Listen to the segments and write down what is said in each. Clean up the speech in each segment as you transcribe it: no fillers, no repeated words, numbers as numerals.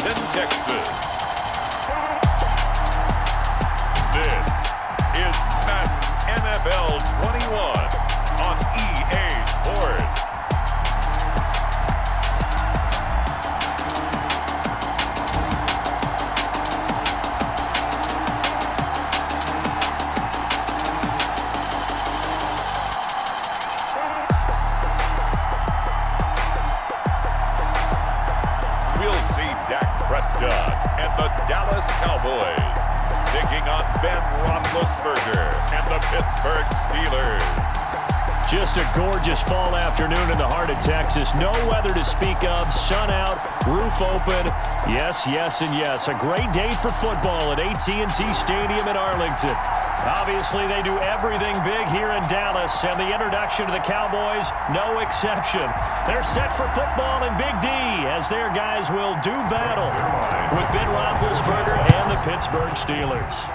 Arlington, Texas. This is Madden NFL 21 on EA Sports. We'll see Dak Prescott and the Dallas Cowboys taking on Ben Roethlisberger and the Pittsburgh Steelers. Just a gorgeous fall afternoon in the heart of Texas. No weather to speak of. Sun out, roof open. Yes, yes, and yes. A great day for football at AT&T Stadium in Arlington. Obviously, they do everything big here in Dallas, and the introduction to the Cowboys, no exception. They're set for football in Big D, as their guys will do battle with Ben Roethlisberger and the Pittsburgh Steelers.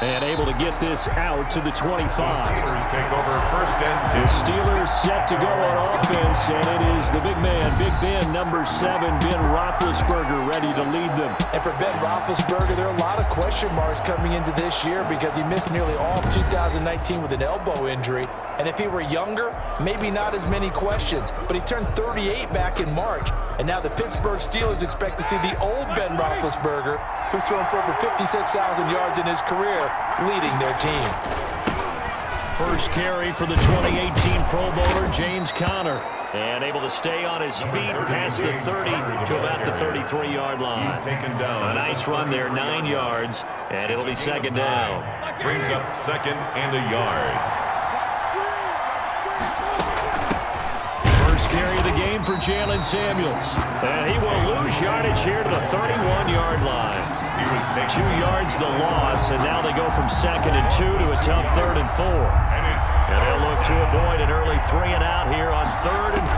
And able to get this out to the 25. Steelers take over first and 10. The Steelers set to go on offense, and it is the big man, Big Ben, number 7, Ben Roethlisberger, ready to lead them. And for Ben Roethlisberger, there are a lot of question marks coming into this year because he missed nearly all of 2019 with an elbow injury. And if he were younger, maybe not as many questions. But he turned 38 back in March. And now the Pittsburgh Steelers expect to see the old Ben Roethlisberger, who's thrown for over 56,000 yards in his career, leading their team. First carry for the 2018 Pro Bowler, James Conner. And able to stay on his feet past the 30 to about the 33-yard line. He's taken down. A nice run there, 9 yards, and it'll be second down. Brings up second and a yard. First carry of the game for Jalen Samuels. And he will lose yardage here to the 31-yard line. 2 yards the loss, and now they go from 2nd and 2 to a tough 3rd and 4. And they'll look to avoid an early 3 and out here on 3rd and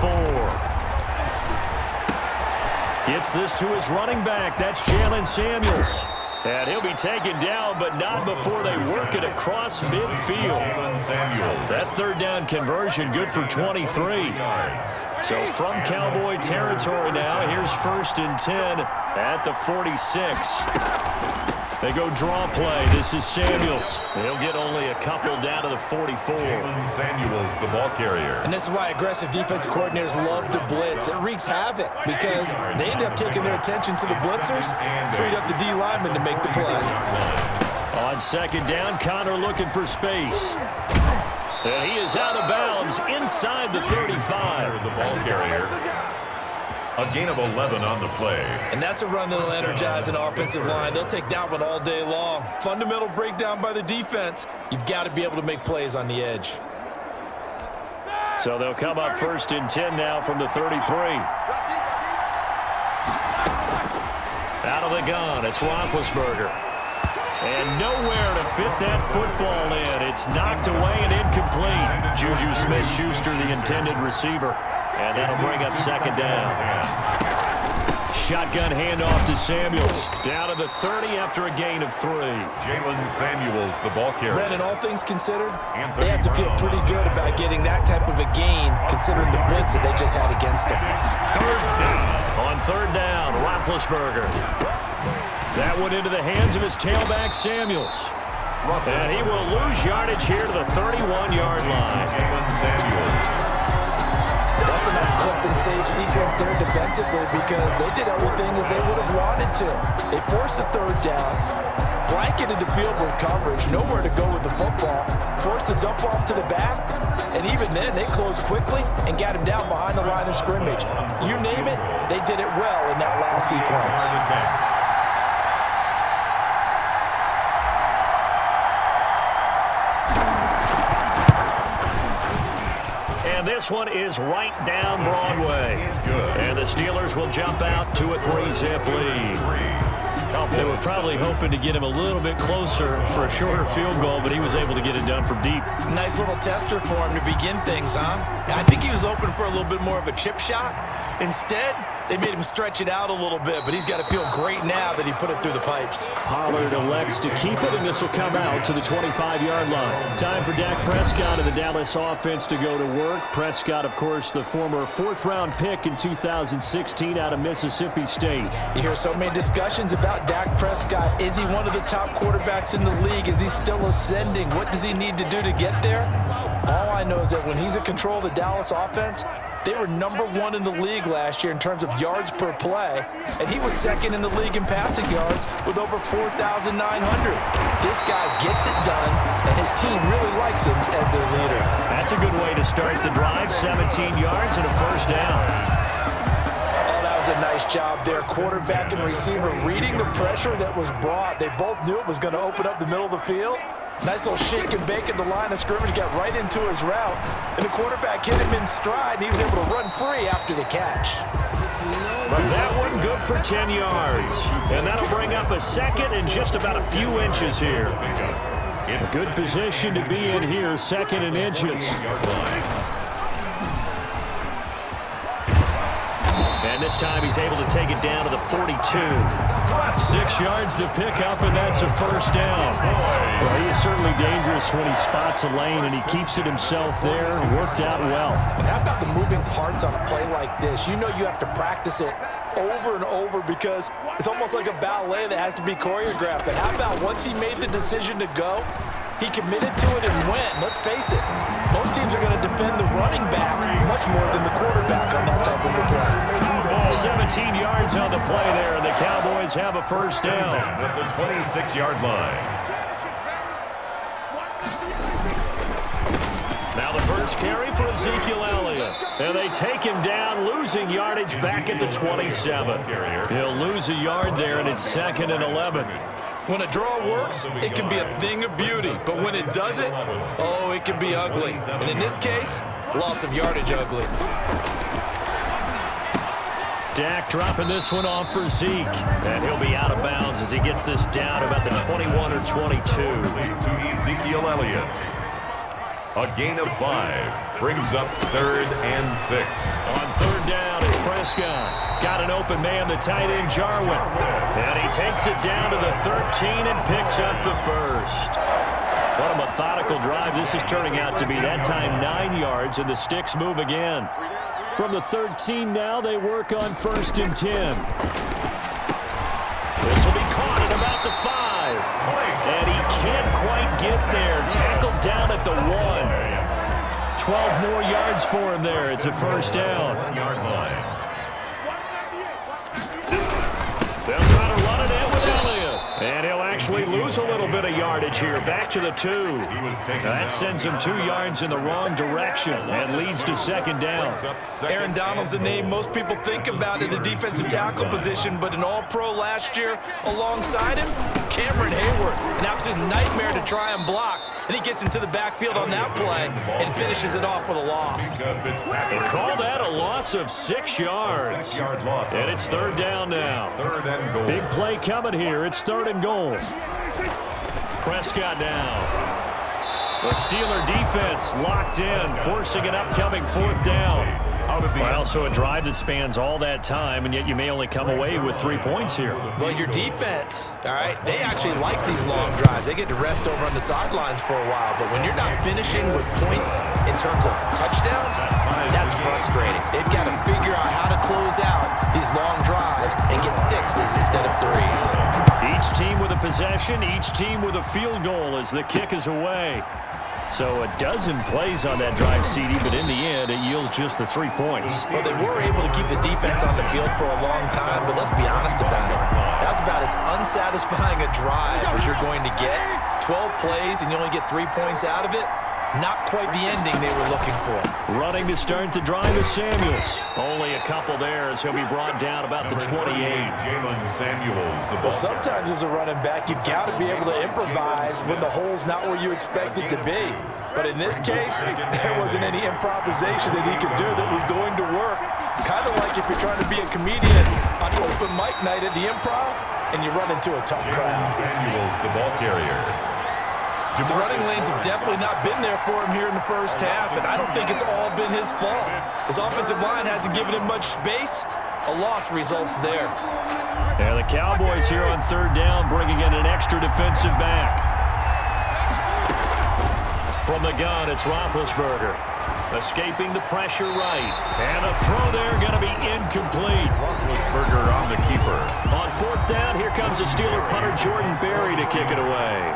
4. Gets this to his running back. That's Jalen Samuels. And he'll be taken down, but not before they work it across midfield. That 3rd down conversion good for 23. So from Cowboy territory now, here's 1st and 10 at the 46. They go draw play. This is Samuels. They'll get only a couple down to the 44. Samuels, the ball carrier. And this is why aggressive defensive coordinators love to blitz. It wreaks havoc because they end up taking their attention to the blitzers, freed up the D lineman to make the play. On 2nd down, Conner looking for space. And he is out of bounds inside the 35. The ball carrier. A gain of 11 on the play. And that's a run that'll energize an offensive line. They'll take that one all day long. Fundamental breakdown by the defense. You've got to be able to make plays on the edge. So they'll come up 1st and 10 now from the 33. Out of the gun, it's Roethlisberger. And nowhere to fit that football in. It's knocked away and incomplete. Juju Smith-Schuster, the intended receiver. And that'll bring up 2nd down. Shotgun handoff to Samuels. Down to the 30 after a gain of 3. Jalen Samuels, the ball carrier. Brandon, all things considered, they have to feel pretty good about getting that type of a gain, considering the blitz that they just had against them. 3rd down. On 3rd down, Roethlisberger. That one into the hands of his tailback, Samuels. And he will lose yardage here to the 31-yard line. That's a nice clip and save sequence there defensively because they did everything as they would have wanted to. They forced the 3rd down, blanketed the field with coverage, nowhere to go with the football, forced the dump off to the back, and even then they closed quickly and got him down behind the line of scrimmage. You name it, they did it well in that last sequence. And this one is right down Broadway. And the Steelers will jump out to a 3-zip lead. They were probably hoping to get him a little bit closer for a shorter field goal, but he was able to get it done from deep. Nice little tester for him to begin things, huh? I think he was open for a little bit more of a chip shot. Instead, They made him stretch it out a little bit, but he's got to feel great now that he put it through the pipes. Pollard elects to keep it, and this will come out to the 25-yard line. Time for Dak Prescott and the Dallas offense to go to work. Prescott, of course, the former fourth-round pick in 2016 out of Mississippi State. You hear so many discussions about Dak Prescott. Is he one of the top quarterbacks in the league? Is he still ascending? What does he need to do to get there? All I know is that when he's in control of the Dallas offense, they were #1 in the league last year in terms of yards per play, and he was second in the league in passing yards with over 4,900. This guy gets it done, and his team really likes him as their leader. That's a good way to start the drive. 17 yards and a first down. Oh, that was a nice job there. Quarterback and receiver reading the pressure that was brought. They both knew it was going to open up the middle of the field. Nice little shake and bake at the line of scrimmage, got right into his route, and the quarterback hit him in stride, and he was able to run free after the catch. But that one good for 10 yards, and that'll bring up a second and just about a few inches here. A good position to be in here, second and inches. And this time he's able to take it down to the 42. 6 yards to pick up, and that's a first down. Well, he is certainly dangerous when he spots a lane, and he keeps it himself there. Worked out well. And how about the moving parts on a play like this? You know you have to practice it over and over because it's almost like a ballet that has to be choreographed. But how about once he made the decision to go, he committed to it and went. Let's face it, most teams are going to defend the running back much more than the quarterback on that type of a play. 17 yards on the play there, and the Cowboys have a first down. At the 26-yard line. Now the first carry for Ezekiel Elliott. And they take him down, losing yardage back at the 27. He'll lose a yard there, and it's 2nd and 11. When a draw works, it can be a thing of beauty. But when it doesn't, oh, it can be ugly. And in this case, loss of yardage ugly. Dak dropping this one off for Zeke. And he'll be out of bounds as he gets this down about the 21 or 22. To Ezekiel Elliott. A gain of 5 brings up 3rd and 6. On 3rd down, it's Prescott. Got an open man, the tight end, Jarwin. And he takes it down to the 13 and picks up the first. What a methodical drive this is turning out to be. That time 9 yards, and the sticks move again. From the 13 now, they work on 1st and 10. This will be caught at about the 5. And he can't quite get there. Tackled down at the 1. 12 more yards for him there. It's a first down. They'll try to run it in with Elliott. And he'll actually lose a little bit of yardage here. Back to the 2. That sends him 2 yards in the wrong direction and leads to 2nd down. Aaron Donald's the name most people think about in the defensive tackle position, but an all-pro last year alongside him, Cameron Hayward, an absolute nightmare to try and block. And he gets into the backfield on that play and finishes it off with a loss. They call that a loss of 6 yards. And it's 3rd down now. Big play coming here. It's 3rd and goal. Prescott now. The Steeler defense locked in, forcing an upcoming 4th down. Well, so a drive that spans all that time, and yet you may only come away with 3 points here. Well, your defense, all right, they actually like these long drives. They get to rest over on the sidelines for a while, but when you're not finishing with points in terms of touchdowns, that's frustrating. They've got to figure out how to close out these long drives and get 6s instead of 3s. Each team with a possession, each team with a field goal as the kick is away. So a dozen plays on that drive, CD, but in the end, it yields just the 3 points. Well, they were able to keep the defense on the field for a long time, but let's be honest about it. That's about as unsatisfying a drive as you're going to get. 12 plays and you only get 3 points out of it. Not quite the ending they were looking for. Running to start the drive is Samuels. Only a couple there as he'll be brought down about the 28. Jalen Samuels, the ball. Well, sometimes as a running back, you've got to be able to improvise when the hole's not where you expect it to be. But in this case, there wasn't any improvisation that he could do that was going to work. Kind of like if you're trying to be a comedian on open mic night at the Improv and you run into a tough crowd. Samuels, the ball carrier. The running lanes have definitely not been there for him here in the first half, and I don't think it's all been his fault. His offensive line hasn't given him much space. A loss results there. And the Cowboys here on third down, bringing in an extra defensive back. From the gun, it's Roethlisberger. Escaping the pressure right. And a throw there going to be incomplete. Roethlisberger on the keeper. On fourth down, here comes the Steeler punter Jordan Berry to kick it away.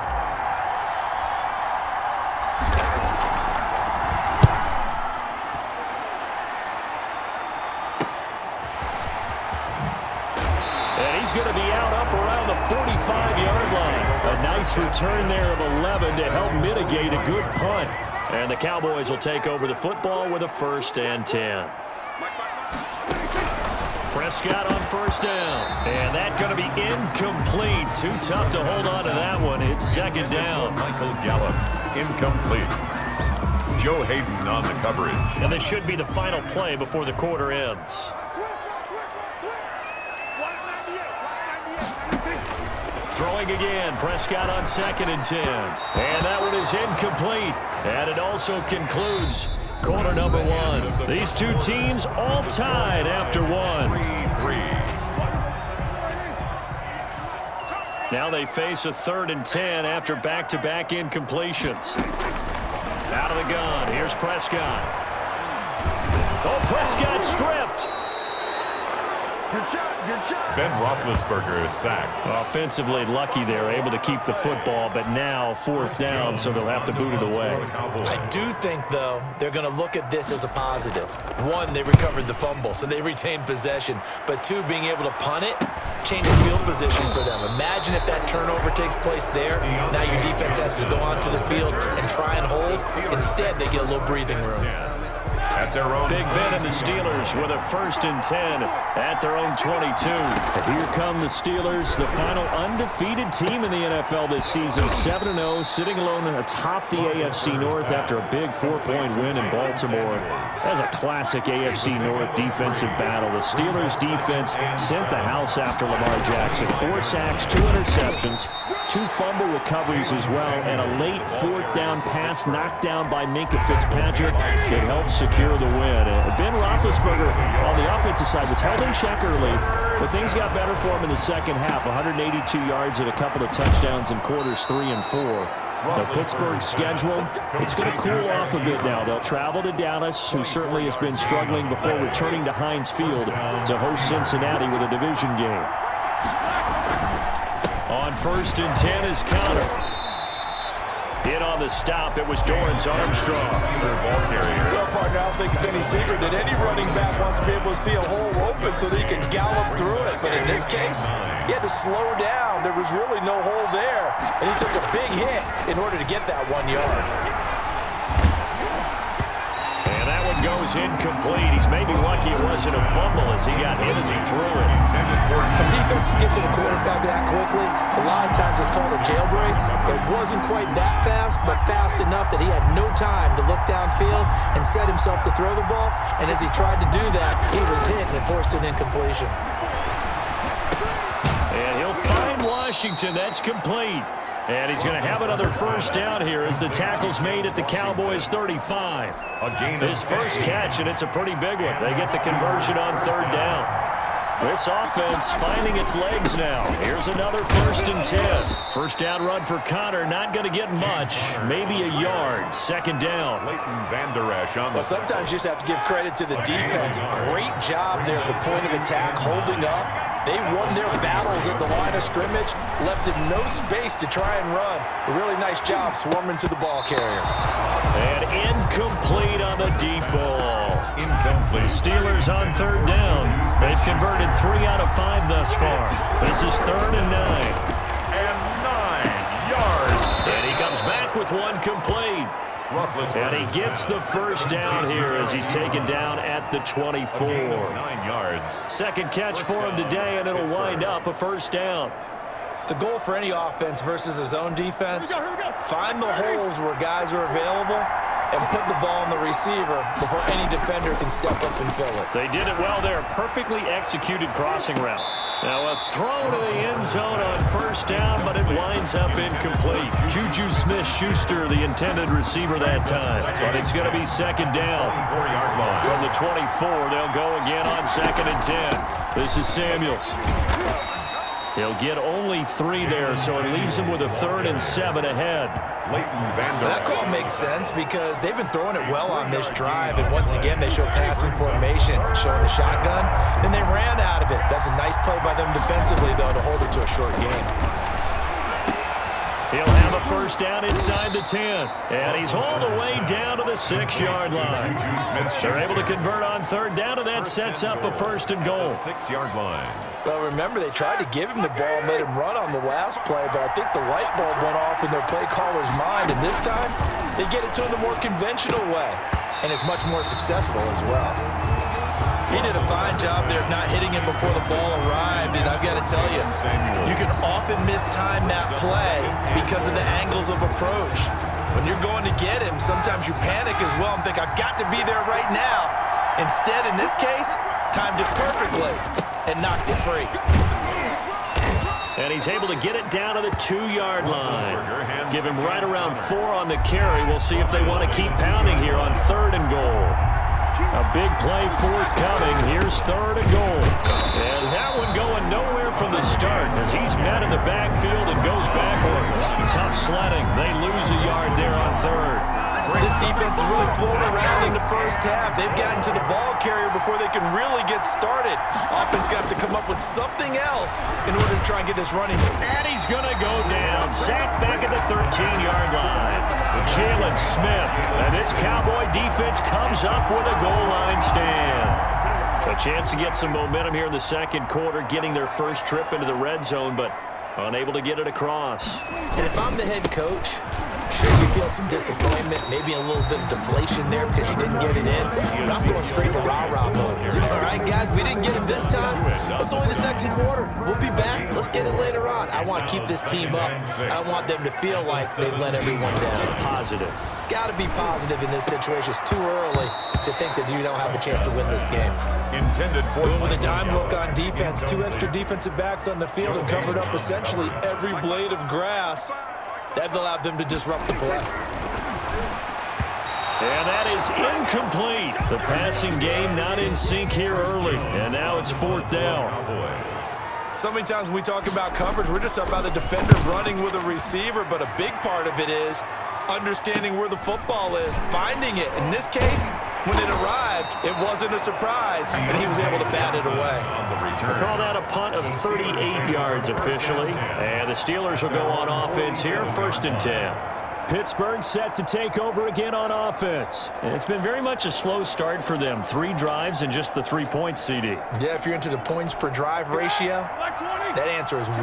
And he's going to be out up around the 45-yard line. A nice return there of 11 to help mitigate a good punt. And the Cowboys will take over the football with a 1st and 10. Prescott on first down. And that's going to be incomplete. Too tough to hold on to that one. It's 2nd down. Michael Gallup, incomplete. Joe Hayden on the coverage. And this should be the final play before the quarter ends. Throwing again, Prescott on 2nd and 10. And that one is incomplete. And it also concludes quarter number 1. These two teams all tied after 1. 3-3. Now they face a 3rd and 10 after back-to-back incompletions. Out of the gun, here's Prescott. Oh, Prescott stripped. Good shot. Ben Roethlisberger is sacked. Offensively lucky they're able to keep the football, but now 4th down, so they'll have to boot it away. I do think, though, they're going to look at this as a positive. 1, they recovered the fumble, so they retained possession. But 2, being able to punt it, change the field position for them. Imagine if that turnover takes place there. Now your defense has to go onto the field and try and hold. Instead, they get a little breathing room. At their own Big Ben and the Steelers with a 1st and 10 at their own 22. And here come the Steelers, the final undefeated team in the NFL this season, 7-0, sitting alone atop the AFC North after a big 4-point win in Baltimore. That was a classic AFC North defensive battle. The Steelers defense sent the house after Lamar Jackson. 4 sacks, 2 interceptions, 2 fumble recoveries as well, and a late 4th down pass knocked down by Minkah Fitzpatrick that helped secure the win. Ben Roethlisberger on the offensive side was held in check early, but things got better for him in the second half. 182 yards and a couple of touchdowns in quarters 3 and 4. The Pittsburgh schedule, it's going to cool off a bit now. They'll travel to Dallas, who certainly has been struggling, before returning to Heinz Field to host Cincinnati with a division game. On 1st and 10 is Connor. In on the stop, it was Dorrance Armstrong. ball carrier. Well, partner, I don't think it's any secret that any running back wants to be able to see a hole open so that he can gallop through it. But in this case, he had to slow down. There was really no hole there, and he took a big hit in order to get that 1 yard. And that one goes incomplete. He's maybe lucky it wasn't a fumble as he got hit as he threw it. When defenses get to the quarterback that quickly, a lot of times it's called a jailbreak. It wasn't quite that fast, but fast enough that he had no time to look downfield and set himself to throw the ball. And as he tried to do that, he was hit and it forced an incompletion. And he'll find Washington. That's complete. And he's going to have another first down here as the tackle's made at the Cowboys 35. His first catch, and it's a pretty big one. They get the conversion on third down. This offense finding its legs now. Here's another 1st and 10. First down run for Connor. Not going to get much. Maybe a yard. Second down. Well, sometimes you just have to give credit to the defense. Great job there at the point of attack, holding up. They won their battles at the line of scrimmage, left them no space to try and run. A really nice job swarming to the ball carrier. And incomplete on the deep ball. Incomplete. Steelers on third down. They've converted 3 out of 5 thus far. This is 3rd and 9. And 9 yards. And he comes back with one complete. And he gets the first down here as he's taken down at the 24. 9 yards. Second catch for him today, and it'll wind up a first down. The goal for any offense versus his own defense, find the holes where guys are available and put the ball on the receiver before any defender can step up and fill it. They did it well there. Perfectly executed crossing route. Now a throw to the end zone on first down, but it winds up incomplete. Juju Smith-Schuster, the intended receiver that time. But it's going to be second down. From the 24, they'll go again on 2nd and 10. This is Samuels. He'll get only 3 there, so it leaves him with a 3rd and 7 ahead. That call makes sense because they've been throwing it well on this drive, and once again they show passing formation, showing the shotgun. Then they ran out of it. That's a nice play by them defensively, though, to hold it to a short game. He'll have a first down inside the 10, and he's all the way down to the 6-yard line. They're able to convert on 3rd down, and that sets up a 1st and goal. 6-yard line. Well, remember, they tried to give him the ball and let him run on the last play, but I think the light bulb went off in their play caller's mind, and this time they get it to him the more conventional way, and it's much more successful as well. He did a fine job there of not hitting him before the ball arrived, and I've got to tell you, you can often mistime that play because of the angles of approach. When you're going to get him, sometimes you panic as well and think, I've got to be there right now. Instead, in this case, timed it perfectly and knocked it free. And he's able to get it down to the 2-yard line. Give him right around 4 on the carry. We'll see if they want to keep pounding here on 3rd and goal. A big play forthcoming. Here's 3rd and goal. And that one going nowhere from the start as he's met in the backfield and goes backwards. Tough sledding. They lose a yard there on 3rd. This defense is really floating around in the first half. They've gotten to the ball carrier before they can really get started. Offense going to have to come up with something else in order to try and get this running. And he's going to go down. Sacked back at the 13-yard line. Jalen Smith. And this Cowboy defense comes up with a goal line stand. A chance to get some momentum here in the 2nd quarter, getting their first trip into the red zone, but unable to get it across. And if I'm the head coach, sure, you feel some disappointment, maybe a little bit of deflation there because you didn't get it in. But I'm going straight to rah-rah mode. All right, guys, we didn't get it this time. It's only the 2nd quarter. We'll be back. Let's get it later on. I want to keep this team up. I want them to feel like they've let everyone down. Positive. Got to be positive in this situation. It's too early to think that you don't have a chance to win this game. Intended for with a dime look on defense, 2 extra defensive backs on the field and covered up essentially every blade of grass. That allowed them to disrupt the play. And that is incomplete. The passing game not in sync here early. And now it's 4th down. So many times when we talk about coverage, we're just about a defender running with a receiver, but a big part of it is understanding where the football is, finding it. In this case, when it arrived, it wasn't a surprise, and he was able to bat it away. We'll call that a punt of 38 yards officially. And the Steelers will go on offense here, 1st and 10. Pittsburgh set to take over again on offense. And it's been very much a slow start for them. 3 drives and just the 3 points, CD. Yeah, if you're into the points per drive ratio, that answer is 1.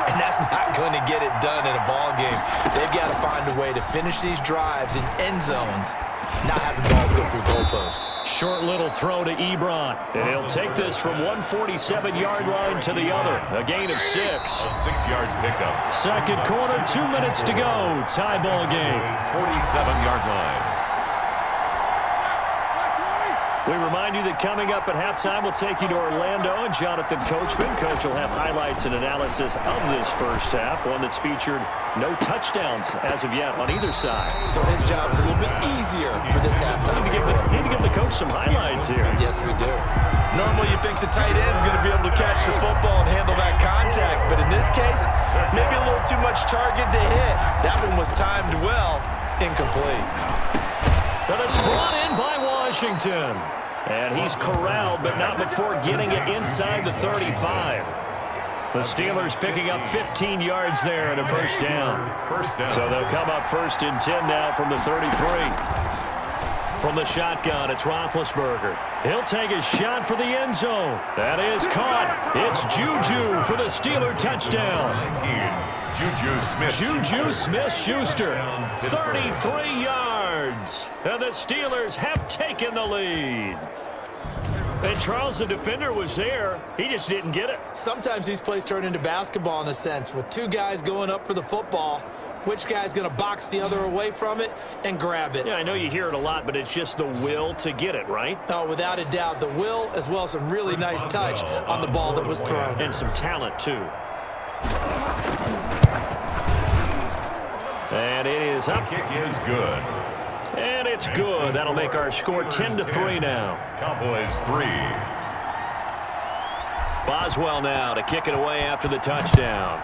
And that's not going to get it done in a ball game. They've got to find a way to finish these drives in end zones, not having balls go through goalposts. Short little throw to Ebron. And he'll take this from 147-yard line to the other. A gain of 6. a 6-yard pickup. 2nd quarter, 2 minutes to go. Tie ball game. 47-yard line. We remind you that coming up at halftime, we'll take you to Orlando and Jonathan Coachman. Coach will have highlights and analysis of this first half, one that's featured no touchdowns as of yet on either side. So his job's a little bit easier for this halftime. Need to give the coach some highlights here. Yes, we do. Normally you think the tight end's going to be able to catch the football and handle that contact, but in this case, maybe a little too much target to hit. That one was timed well, incomplete. But it's brought in by Washington. And he's corralled, but not before getting it inside the 35. The Steelers picking up 15 yards there and a first down. So they'll come up 1st and 10 now from the 33. From the shotgun, it's Roethlisberger. He'll take a shot for the end zone. That is caught. It's Juju for the Steeler touchdown. Juju Smith-Schuster, 33 yards. And the Steelers have taken the lead. And Charles, the defender, was there. He just didn't get it. Sometimes these plays turn into basketball in a sense, with 2 guys going up for the football. which guy's going to box the other away from it and grab it. Yeah, I know you hear it a lot, but it's just the will to get it, right? Oh, without a doubt, the will as well as some really nice touch on the ball that was thrown. And some talent, too. And it is up. Kick is good. And it's good. That'll make our score 10-3 now. Cowboys 3. Boswell now to kick it away after the touchdown.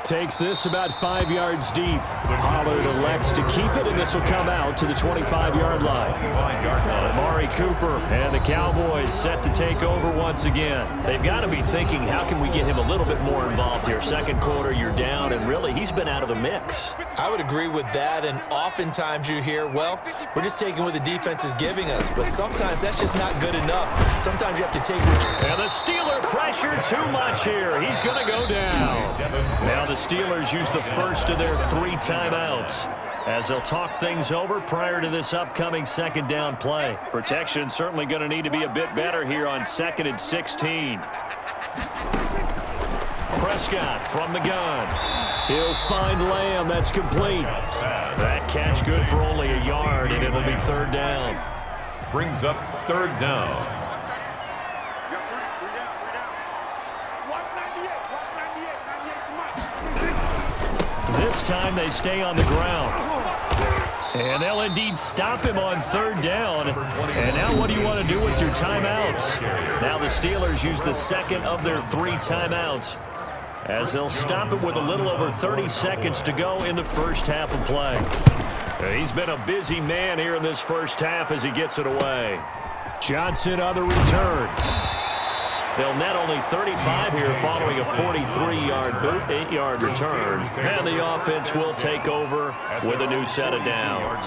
Takes this about 5 yards deep. Pollard elects to keep it, and this will come out to the 25-yard line. Amari Cooper and the Cowboys set to take over once again. They've got to be thinking, how can we get him a little bit more involved here? Second quarter, you're down, and really, he's been out of the mix. I would agree with that, and oftentimes you hear, well, we're just taking what the defense is giving us, but sometimes that's just not good enough. Sometimes you have to take what you... And the Steeler pressure too much here. He's going to go down. Now the Steelers use the first of their 3 timeouts as they'll talk things over prior to this upcoming second down play. Protection certainly going to need to be a bit better here on 2nd and 16. Prescott from the gun. He'll find Lamb. That's complete. That catch good for only a yard, and it'll be 3rd down. Brings up 3rd down. This time they stay on the ground. And they'll indeed stop him on 3rd down. And now what do you want to do with your timeouts? Now the Steelers use the second of their 3 timeouts as they'll stop it with a little over 30 seconds to go in the first half of play. He's been a busy man here in this first half as he gets it away. Johnson on the return. They'll net only 35 here following a 43-yard boot, 8-yard return. And the offense will take over with a new set of downs.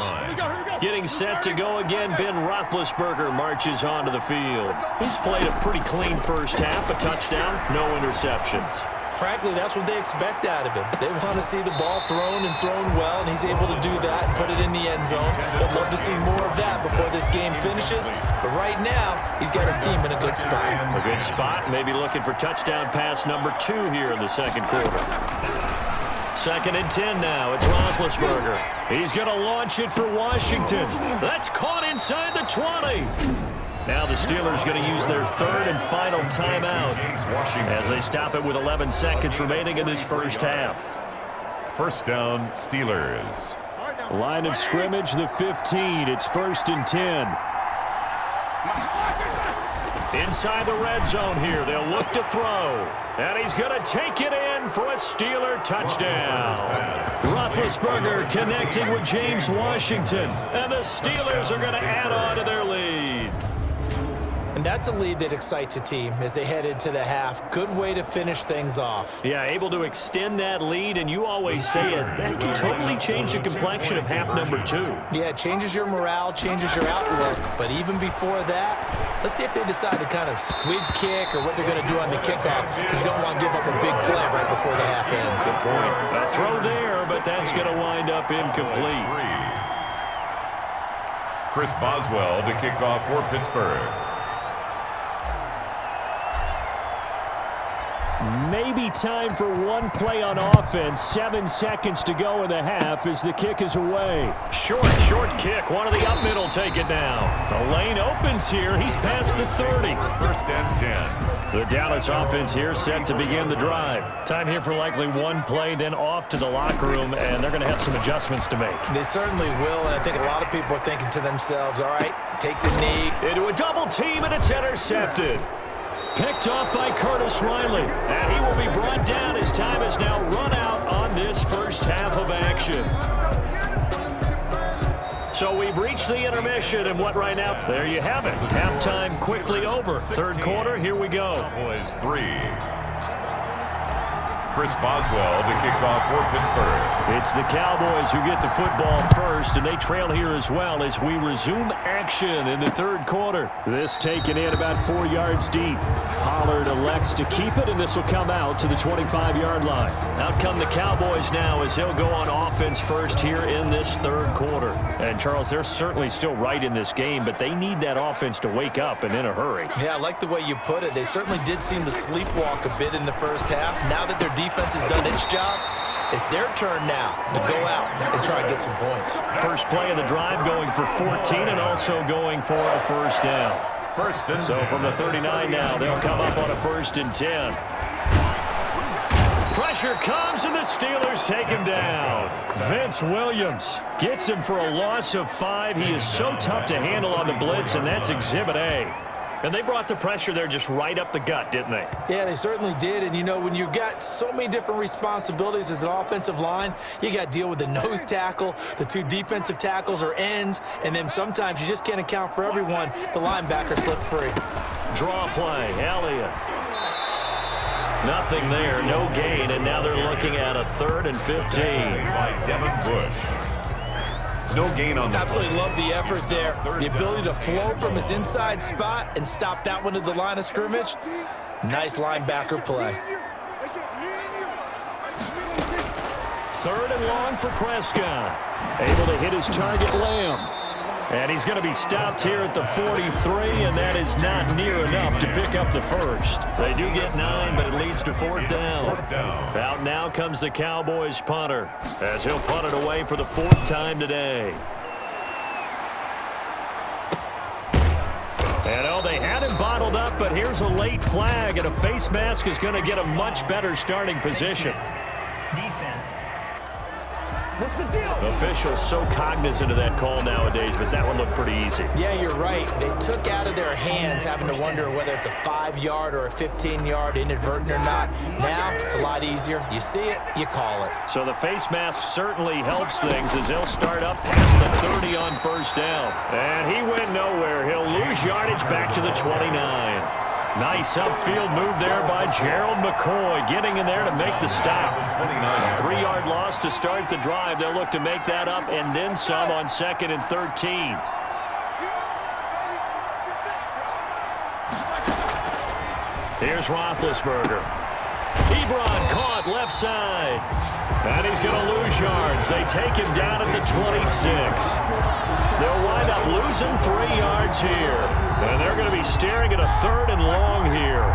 Getting set to go again, Ben Roethlisberger marches onto the field. He's played a pretty clean first half, a touchdown, no interceptions. Frankly, that's what they expect out of him. They want to see the ball thrown and thrown well, and he's able to do that and put it in the end zone. They'd love to see more of that before this game finishes. But right now, he's got his team in a good spot. A good spot, maybe looking for touchdown pass number 2 here in the second quarter. 2nd and 10 now. It's Roethlisberger. He's going to launch it for Washington. That's caught inside the 20. Now the Steelers going to use their 3rd and final timeout as they stop it with 11 seconds remaining in this first half. 1st down, Steelers. Line of scrimmage, the 15. It's 1st and 10. Inside the red zone here. They'll look to throw. And he's going to take it in for a Steeler touchdown. Roethlisberger connecting with James Washington. And the Steelers are going to add on to their lead. And that's a lead that excites a team as they head into the half. Good way to finish things off. Yeah, able to extend that lead, and you always say it, that can totally change the complexion of half number 2. Yeah, it changes your morale, changes your outlook. But even before that, let's see if they decide to kind of squid kick or what they're going to do on the kickoff, because you don't want to give up a big play right before the half ends. Good point. A throw there, but that's going to wind up incomplete. Chris Boswell to kick off for Pittsburgh. Maybe time for one play on offense. 7 seconds to go in the half as the kick is away. Short kick. One of the up middle take it now. The lane opens here. He's past the 30. 1st and 10. The Dallas offense here set to begin the drive. Time here for likely one play, then off to the locker room, and they're going to have some adjustments to make. They certainly will, and I think a lot of people are thinking to themselves, all right, take the knee. Into a double team, and it's intercepted. Picked off by Curtis Riley, and he will be brought down as time has now run out on this first half of action. So we've reached the intermission, and what right now? There you have it. Halftime quickly over. 3rd quarter, here we go. Cowboys 3. Chris Boswell to kick off for Pittsburgh. It's the Cowboys who get the football first, and they trail here as well as we resume action in the 3rd quarter. This taken in about 4 yards deep. Pollard elects to keep it, and this will come out to the 25-yard line. Out come the Cowboys now as they'll go on offense first here in this 3rd quarter. And, Charles, they're certainly still right in this game, but they need that offense to wake up and in a hurry. Yeah, I like the way you put it. They certainly did seem to sleepwalk a bit in the first half. Now that their defense has done its job, it's their turn now to go out and try and get some points. First play of the drive going for 14 and also going for a first down. So from the 39 now, they'll come up on a 1st and 10. Pressure comes, and the Steelers take him down. Vince Williams gets him for a loss of 5. He is so tough to handle on the blitz, and that's Exhibit A. And they brought the pressure there just right up the gut, didn't they? Yeah, they certainly did. And, you know, when you've got so many different responsibilities as an offensive line, you got to deal with the nose tackle, the 2 defensive tackles or ends, and then sometimes you just can't account for everyone. The linebacker slipped free. Draw play, Elliott. Nothing there, no gain, and now they're looking at a 3rd and 15. By Devin Bush. No gain on the Absolutely love the effort there. The ability to flow from his inside spot and stop that one at the line of scrimmage. Nice linebacker play. 3rd and long for Prescott. Able to hit his target, Lamb. And he's going to be stopped here at the 43, and that is not near enough to pick up the first. They do get 9, but it leads to 4th down. Out now comes the Cowboys punter, as he'll punt it away for the 4th time today. And oh, they had him bottled up, but here's a late flag, and a face mask is going to get a much better starting position. Defense. What's the deal? Officials so cognizant of that call nowadays, but that one looked pretty easy. Yeah, you're right. They took out of their hands having to wonder whether it's a 5-yard or a 15-yard inadvertent or not. Now, it's a lot easier. You see it, you call it. So the face mask certainly helps things as they'll start up past the 30 on 1st down. And he went nowhere. He'll lose yardage back to the 29. Nice upfield move there by Gerald McCoy, getting in there to make the stop. 3-yard loss to start the drive. They'll look to make that up and then some on 2nd and 13. Here's Roethlisberger. Ebron caught left side. And he's going to lose yards. They take him down at the 26. They'll wind up losing 3 yards here. And they're going to be staring at a 3rd and long here.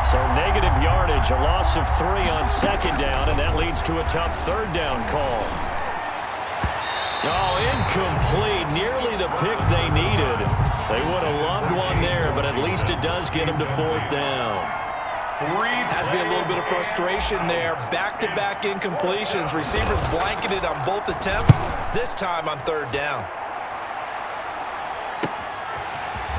So negative yardage, a loss of 3 on 2nd down, and that leads to a tough 3rd down call. Oh, incomplete. Nearly the pick they needed. They would have loved one there, but at least it does get them to 4th down. Has to be a little bit of frustration there. Back-to-back incompletions. Receivers blanketed on both attempts, this time on 3rd down.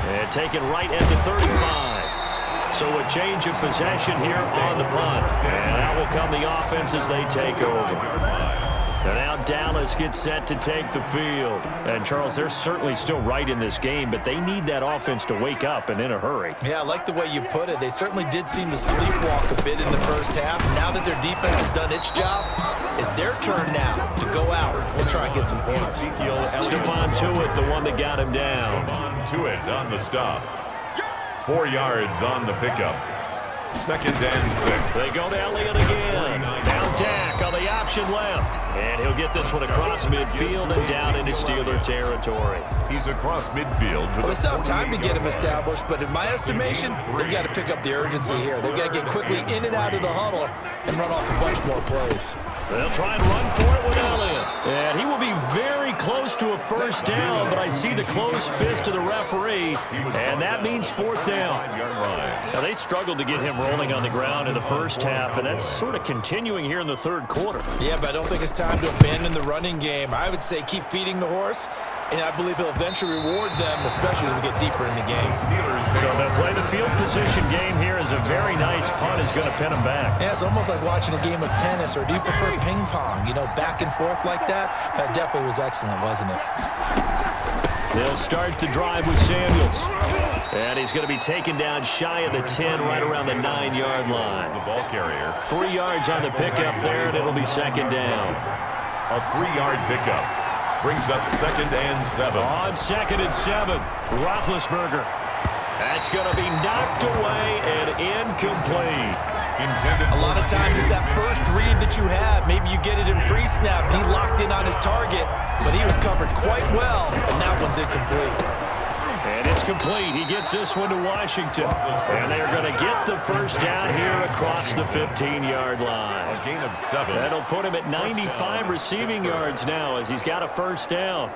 And taken right at the 35. So a change of possession here on the punt. And out will come the offense as they take over. And now Dallas gets set to take the field. And, Charles, they're certainly still right in this game, but they need that offense to wake up and in a hurry. Yeah, I like the way you put it. They certainly did seem to sleepwalk a bit in the first half. Now that their defense has done its job, it's their turn now to go out and try and get some points. Stephon Tuitt, the one that got him down. Tuitt on the stop. 4 yards on the pickup. 2nd and 6. They go to Elliott again. Now Dak on the option left. And he'll get this one across midfield and down into Steeler territory. He's across midfield. Well, they still have time to get him established, but in my estimation, they've got to pick up the urgency here. They've got to get quickly in and out of the huddle and run off a bunch more plays. They'll try and run for it with Elliott. And he will be very close to a 1st down, but I see the closed fist of the referee, and that means 4th down. Now, they struggled to get him rolling on the ground in the first half, and that's sort of continuing here in the 3rd quarter. Yeah, but I don't think it's time to abandon the running game. I would say keep feeding the horse, and I believe he'll eventually reward them, especially as we get deeper in the game. So they'll play the field position game here as a very nice punt is going to pin them back. Yeah, it's almost like watching a game of tennis, or do you prefer ping pong? You know, back and forth like that? That definitely was excellent, wasn't it? They'll start the drive with Samuels. And he's going to be taken down shy of the 10, right around the 9-yard line. The ball carrier. 3 yards on the pickup there, and it'll be 2nd down. A 3-yard pickup. Brings up 2nd and 7. On 2nd and 7, Roethlisberger. That's going to be knocked away and incomplete. A lot of times it's that first read that you have. Maybe you get it in pre-snap, and he locked in on his target, but he was covered quite well, and that one's incomplete. And it's complete. He gets this one to Washington. And they're going to get the first down here across the 15-yard line. A gain of 7. That'll put him at 95 receiving yards now as he's got a first down.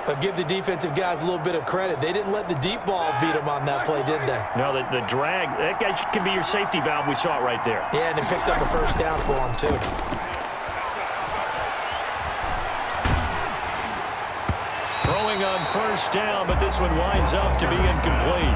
But give the defensive guys a little bit of credit. They didn't let the deep ball beat them on that play, did they? No, the drag, that guy can be your safety valve. We saw it right there. Yeah, and it picked up a first down for him, too. Throwing on first down, but this one winds up to be incomplete.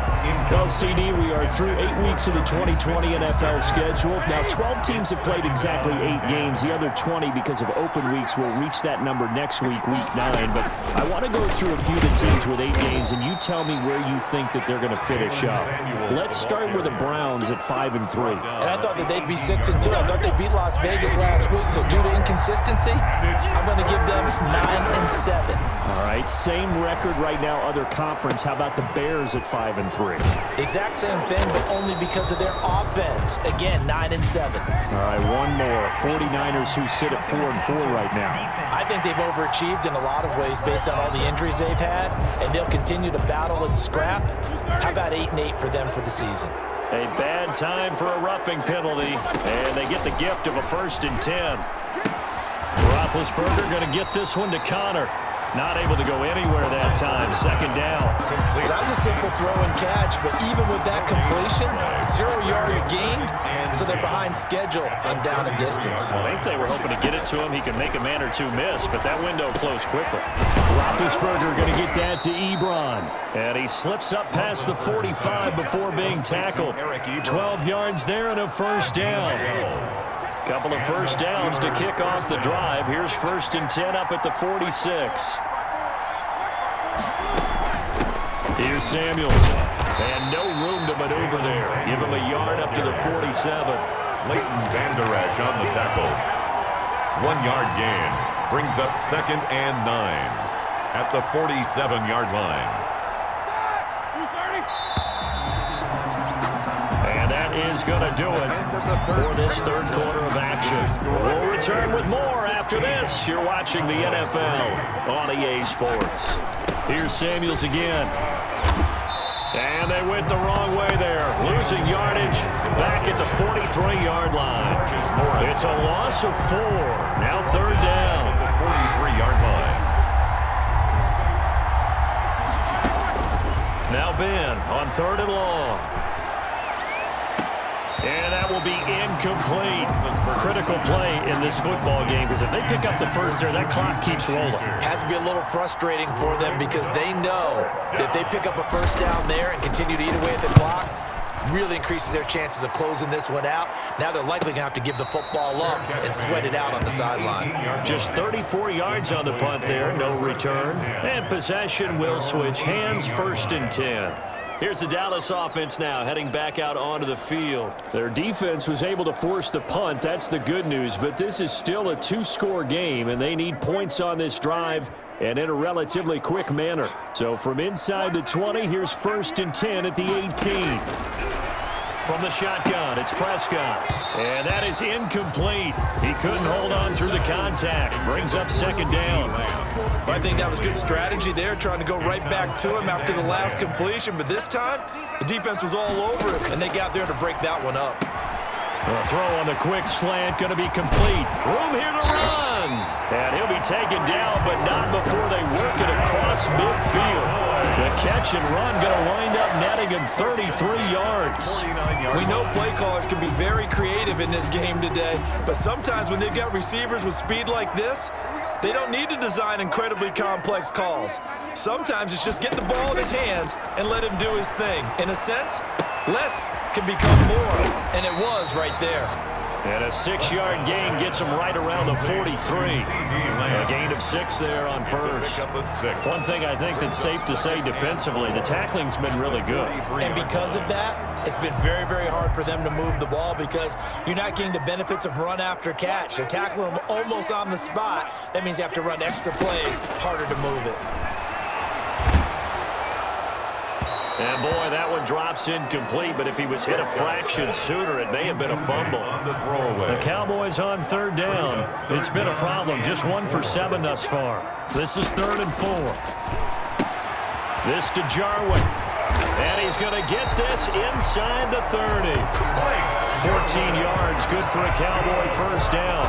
Well, CD, we are through 8 weeks of the 2020 NFL schedule. Now, 12 teams have played exactly 8 games. The other 20, because of open weeks, will reach that number next week, week 9. But I want to go through a few of the teams with 8 games, and you tell me where you think that they're going to finish up. Let's start with the Browns at 5-3. And I thought that they'd be 6-2. I thought they beat Las Vegas last week, so due to inconsistency, I'm going to give them 9-7. All right, same record right now, other conference. How about the Bears at 5-3? Exact same thing, but only because of their offense. Again, 9-7. All right, one more. 49ers who sit at 4-4 right now. I think they've overachieved in a lot of ways based on all the injuries they've had, and they'll continue to battle and scrap. How about 8-8 for them for the season? A bad time for a roughing penalty, and they get the gift of a 1st and 10. Roethlisberger going to get this one to Connor. Not able to go anywhere that time. 2nd down. That was a simple throw and catch, but even with that completion, 0 yards gained, so they're behind schedule on down and distance. I think they were hoping to get it to him. He could make a man or two miss, but that window closed quickly. Roethlisberger going to get that to Ebron. And he slips up past the 45 before being tackled. 12 yards there and a 1st down. Couple of 1st downs to kick off the drive. Here's 1st and 10 up at the 46. Here's Samuels. And no room to maneuver there. Give him a yard up to the 47. Leighton Vander Esch on the tackle. 1-yard gain. Brings up 2nd and 9 at the 47-yard line. Is going to do it for this 3rd quarter of action. We'll return with more after this. You're watching the NFL on EA Sports. Here's Samuels again. And they went the wrong way there. Losing yardage back at the 43-yard line. It's a loss of 4. Now 3rd down. The 43-yard line. Now Ben on 3rd and long. And that will be incomplete. Critical play in this football game, because if they pick up the first there, that clock keeps rolling. Has to be a little frustrating for them because they know that they pick up a 1st down there and continue to eat away at the clock, really increases their chances of closing this one out. Now they're likely going to have to give the football up and sweat it out on the sideline. Just 34 yards on the punt there, no return. And possession will switch hands, 1st and 10. Here's the Dallas offense now heading back out onto the field. Their defense was able to force the punt. That's the good news, but this is still a 2-score game, and they need points on this drive and in a relatively quick manner. So from inside the 20, here's 1st and 10 at the 18. From the shotgun, it's Prescott. And that is incomplete. He couldn't hold on through the contact. Brings up 2nd down. I think that was good strategy there, trying to go right back to him after the last completion. But this time, the defense was all over him, and they got there to break that one up. A throw on the quick slant, going to be complete. Room here to run. And he'll be taken down, but not before they work it across midfield. The catch and run going to wind up netting him 33 yards. We know play callers can be very creative in this game today, but sometimes when they've got receivers with speed like this, they don't need to design incredibly complex calls. Sometimes it's just get the ball in his hands and let him do his thing. In a sense, less can become more, and it was right there. And a 6-yard gain gets him right around the 43. A gain of 6 there on 1st. One thing I think that's safe to say defensively, the tackling's been really good. And because of that, it's been very, very hard for them to move the ball because you're not getting the benefits of run after catch. They tackle them almost on the spot. That means you have to run extra plays, harder to move it. And boy, that one drops incomplete, but if he was hit a fraction sooner, it may have been a fumble. The Cowboys on 3rd down. It's been a problem, just 1 for 7 thus far. This is 3rd and 4. This to Jarwin. And he's going to get this inside the 30. 14 yards, good for a Cowboy first down.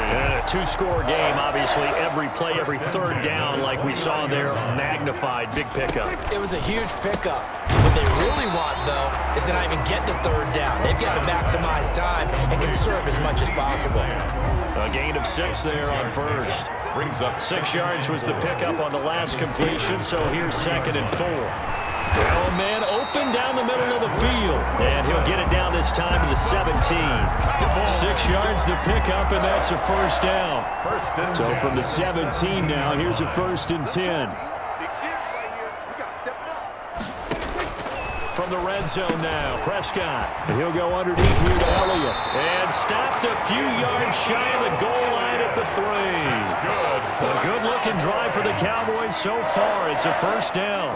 And a two-score game, obviously, every play, every third down, like we saw there, magnified, big pickup. It was a huge pickup. What they really want, though, is to not even get to third down. They've got to maximize time and conserve as much as possible. A gain of 6 there on first. Brings up 6 yards was the pickup on the last completion, so here's 2nd and 4. Well, man, open down the middle of the field. And he'll get it down this time to the 17. 6 yards the pickup, and that's a first down. So from the 17 now, here's a 1st and 10. From the red zone now, Prescott. And he'll go underneath here to Elliott. And stopped a few yards shy of the goal line at the 3. A good-looking drive for the Cowboys so far. It's a first down.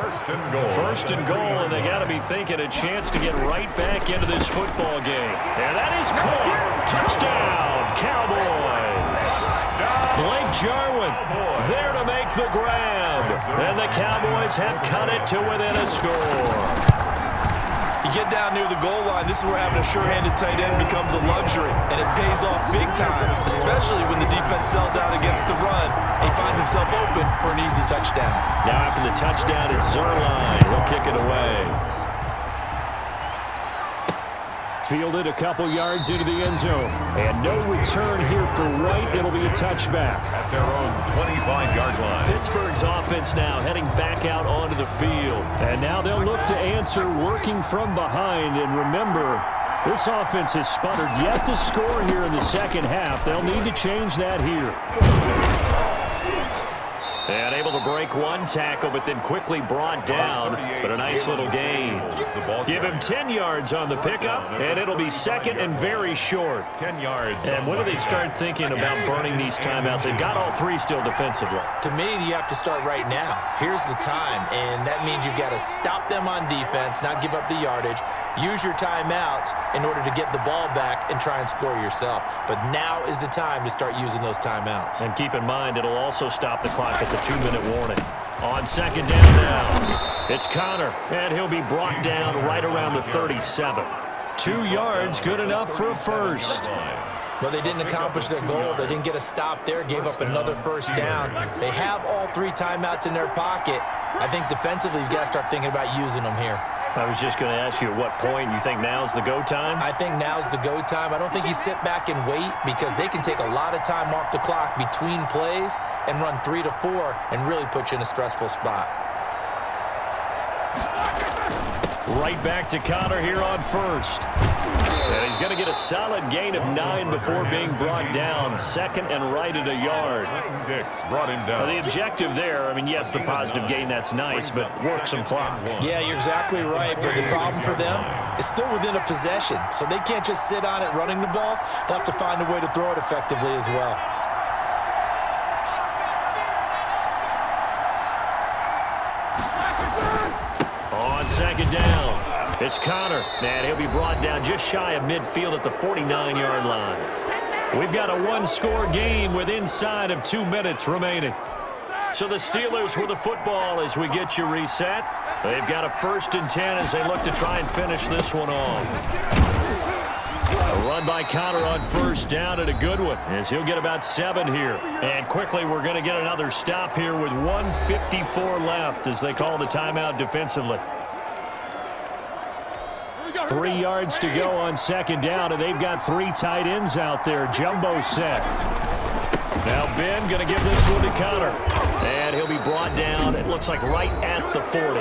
First and goal, and they got to be thinking a chance to get right back into this football game. And that is caught. Touchdown, Cowboys. Blake Jarwin there to make the grab. And the Cowboys have cut it to within a score. You get down near the goal line, this is where having a sure-handed tight end becomes a luxury, and it pays off big time, especially when the defense sells out against the run. He finds himself open for an easy touchdown. Now after the touchdown, it's Zerline. He'll kick it away. Fielded a couple yards into the end zone. And no return here for Wright. It'll be a touchback. At their own 25-yard line. Pittsburgh's offense now heading back out onto the field. And now they'll look to answer working from behind. And remember, this offense has sputtered yet to score here in the second half. They'll need to change that here. And able to break one tackle, but then quickly brought down. But a nice little gain. Give him 10 yards on the pickup, and it'll be 2nd and very short. 10 yards. And when do they start thinking about burning these timeouts? They've got all 3 still defensively. To me, you have to start right now. Here's the time, and that means you've got to stop them on defense, not give up the yardage, use your timeouts in order to get the ball back and try and score yourself. But now is the time to start using those timeouts. And keep in mind, it'll also stop the clock at the 2-minute warning. On 2nd down now, it's Connor, and he'll be brought down right around the 37. 2 yards, good enough for a first. Well, they didn't accomplish their goal. They didn't get a stop there, gave up another first down. They have all 3 timeouts in their pocket. I think defensively, you've got to start thinking about using them here. I was just going to ask you at what point you think now's the go time? I think now's the go time. I don't think you sit back and wait because they can take a lot of time off the clock between plays and run 3 to 4 and really put you in a stressful spot. Right back to Connor here on first. And he's going to get a solid gain of 9 before being brought down. 2nd and right at a yard. Dix brought him down. The objective there, I mean, yes, the positive gain, that's nice, but work some clock. Yeah, you're exactly right. But the problem for them is still within a possession. So they can't just sit on it running the ball. They'll have to find a way to throw it effectively as well. On 2nd down, it's Connor. And he'll be brought down just shy of midfield at the 49-yard line. We've got a 1-score game with inside of 2 minutes remaining. So the Steelers with the football as we get you reset. They've got a 1st and 10 as they look to try and finish this one off. A run by Connor on 1st down, and a good one as he'll get about 7 here. And quickly we're going to get another stop here with 1:54 left as they call the timeout defensively. 3 yards to go on 2nd down, and they've got 3 tight ends out there. Jumbo set. Now Ben going to give this one to Connor. And he'll be brought down, it looks like right at the 40.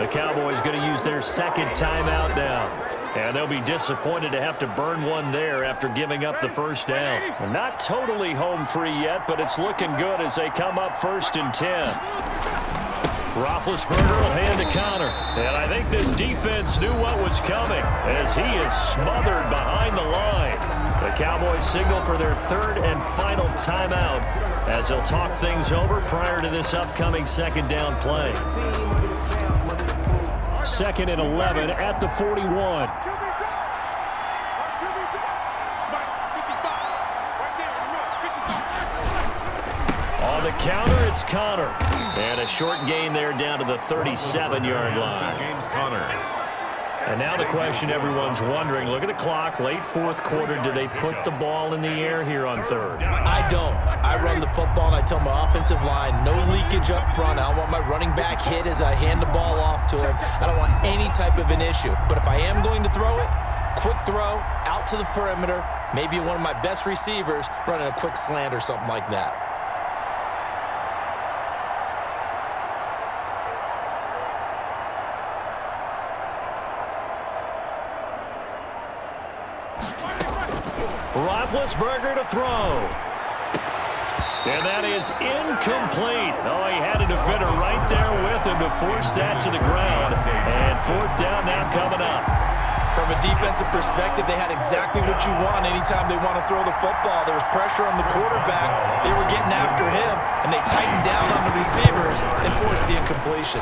The Cowboys going to use their 2nd timeout now. And they'll be disappointed to have to burn one there after giving up the 1st down. Not totally home free yet, but it's looking good as they come up 1st and 10. Roethlisberger will hand to Connor. And I think this defense knew what was coming as he is smothered behind the line. The Cowboys signal for their 3rd and final timeout as they'll talk things over prior to this upcoming 2nd down play. 2nd and 11 at the 41. On On the counter, it's Connor. And a short gain there down to the 37-yard line. James Conner. And now the question everyone's wondering, look at the clock, late fourth quarter, do they put the ball in the air here on third? I don't. I run the football and I tell my offensive line, no leakage up front. I don't want my running back hit as I hand the ball off to him. I don't want any type of an issue. But if I am going to throw it, quick throw, out to the perimeter, maybe one of my best receivers running a quick slant or something like that. Roethlisberger to throw. And that is incomplete. Oh, he had a defender right there with him to force that to the ground. And fourth down now coming up. From a defensive perspective, they had exactly what you want anytime they want to throw the football. There was pressure on the quarterback. They were getting after him, and they tightened down on the receivers and forced the incompletion.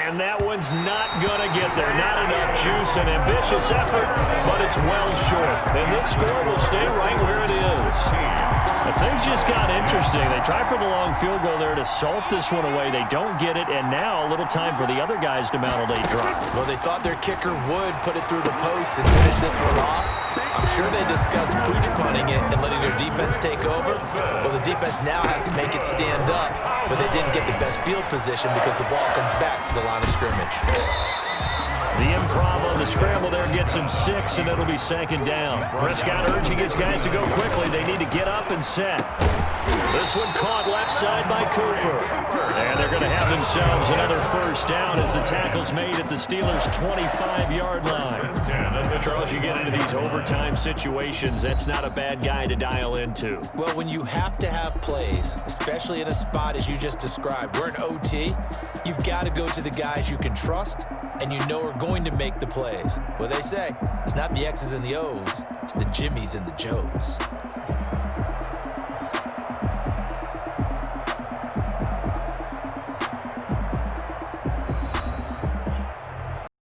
And that one's not going to get there. Not enough juice, an ambitious effort, but it's well short. And this score will stay right where it is. But things just got interesting. They tried for the long field goal there to salt this one away. They don't get it, and now a little time for the other guys to mount a late drive. Well, they thought their kicker would put it through the post and finish this one off. I'm sure they discussed pooch punting it and letting their defense take over. Well, the defense now has to make it stand up, but they didn't get the best field position because the ball comes back to the line of scrimmage. The improv on the scramble there gets him 6, and it'll be second down. Prescott urging his guys to go quickly. They need to get up and set. This one caught left side by Cooper. And they're going to have themselves another first down as the tackle's made at the Steelers' 25-yard line. Charles, you get into these overtime situations, that's not a bad guy to dial into. Well, when you have to have plays, especially in a spot as you just described, we're in OT, you've got to go to the guys you can trust and you know are going to make the plays. Well, they say it's not the X's and the O's, it's the Jimmies and the Joes.